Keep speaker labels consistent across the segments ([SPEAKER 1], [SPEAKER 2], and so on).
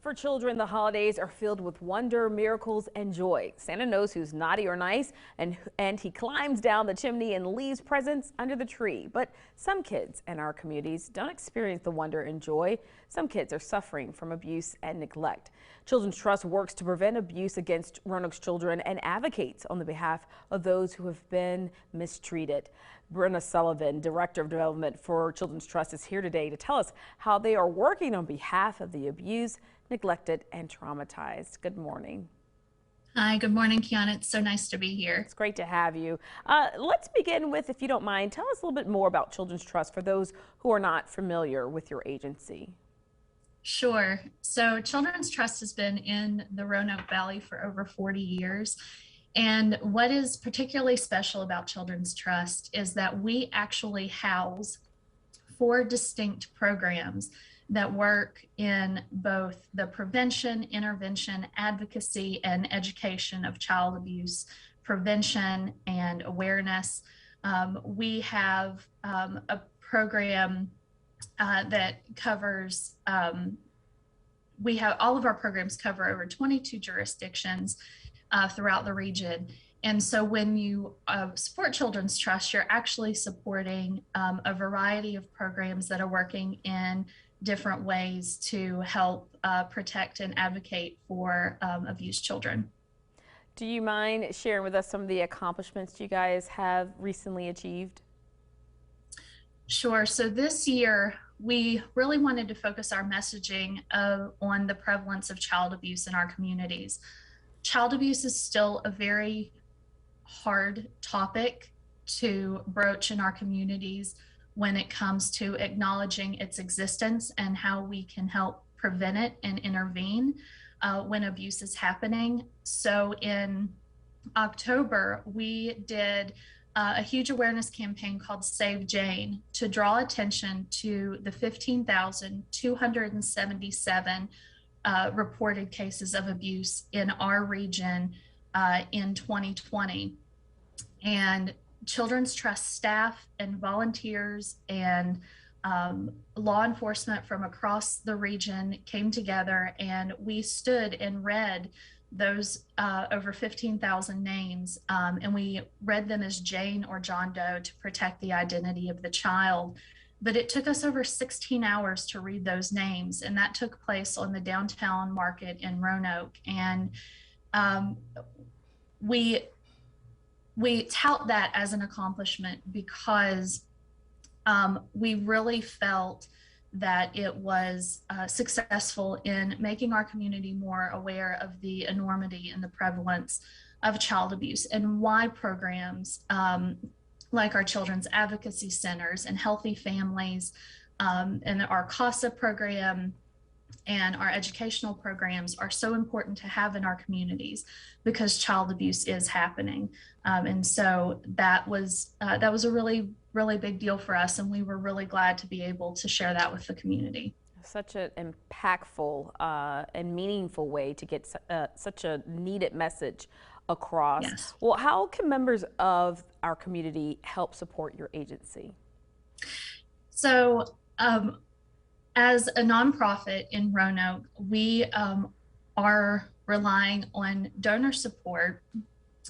[SPEAKER 1] For children, the holidays are filled with wonder, miracles, and joy. Santa knows who's naughty or nice, and he climbs down the chimney and leaves presents under the tree. But some kids in our communities don't experience the wonder and joy. Some kids are suffering from abuse and neglect. Children's Trust works to prevent abuse against Roanoke's children and advocates on the behalf of those who have been mistreated. Brenna Sullivan, Director of Development for Children's Trust, is here today to tell us how they are working on behalf of the abused, neglected, and traumatized. Good morning.
[SPEAKER 2] Hi, good morning, Kianna. It's so nice to be here.
[SPEAKER 1] It's great to have you. Let's begin with, if you don't mind, tell us a little bit more about Children's Trust for those who are not familiar with your agency.
[SPEAKER 2] Sure. So Children's Trust has been in the Roanoke Valley for over 40 years. And what is particularly special about Children's Trust is that we actually house 4 distinct programs that work in both the prevention, intervention, advocacy, and education of child abuse, prevention and awareness. We have a program that covers, we have all of our programs cover over 22 jurisdictions throughout the region. And so when you support Children's Trust, you're actually supporting a variety of programs that are working in different ways to help protect and advocate for abused children.
[SPEAKER 1] Do you mind sharing with us some of the accomplishments you guys have recently achieved?
[SPEAKER 2] Sure. So this year, we really wanted to focus our messaging on the prevalence of child abuse in our communities. Child abuse is still a very hard topic to broach in our communities when it comes to acknowledging its existence and how we can help prevent it and intervene when abuse is happening. So in October, we did a huge awareness campaign called Save Jane to draw attention to the 15,277 reported cases of abuse in our region in 2020. And Children's Trust staff and volunteers and law enforcement from across the region came together, and we stood and read those over 15,000 names, and we read them as Jane or John Doe to protect the identity of the child. But it took us over 16 hours to read those names, and that took place on the downtown market in Roanoke. And we tout that as an accomplishment because we really felt that it was successful in making our community more aware of the enormity and the prevalence of child abuse, and why programs like our children's advocacy centers and healthy families and our CASA program and our educational programs are so important to have in our communities because child abuse is happening. And so that was a really big deal for us, and we were really glad to be able to share that with the community.
[SPEAKER 1] Such an impactful and meaningful way to get such a needed message across.
[SPEAKER 2] Yes.
[SPEAKER 1] Well, how can members of our community help support your agency?
[SPEAKER 2] So as a nonprofit in Roanoke, we are relying on donor support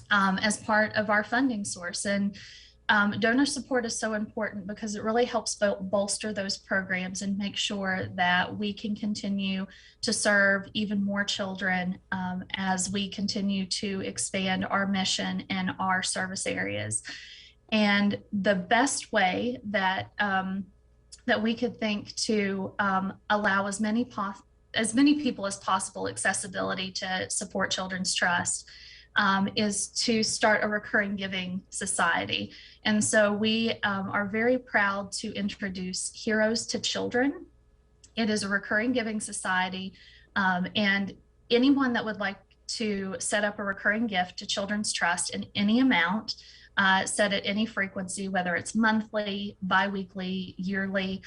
[SPEAKER 2] as part of our funding source. And donor support is so important because it really helps bolster those programs and make sure that we can continue to serve even more children as we continue to expand our mission and our service areas. And the best way that that we could think to allow as many people as possible accessibility to support Children's Trust is to start a recurring giving society. And so we are very proud to introduce Heroes to Children. It is a recurring giving society, and anyone that would like to set up a recurring gift to Children's Trust in any amount, set at any frequency, whether it's monthly, biweekly, yearly,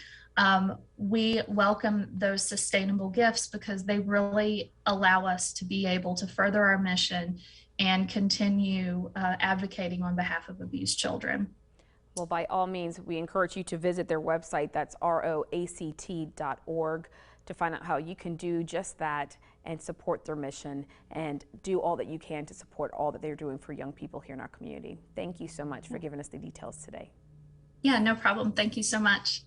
[SPEAKER 2] we welcome those sustainable gifts because they really allow us to be able to further our mission and continue advocating on behalf of abused children.
[SPEAKER 1] Well, by all means, we encourage you to visit their website. That's roact.org to find out how you can do just that and support their mission and do all that you can to support all that they're doing for young people here in our community. Thank you so much for giving us the details today.
[SPEAKER 2] Yeah, no problem. Thank you so much.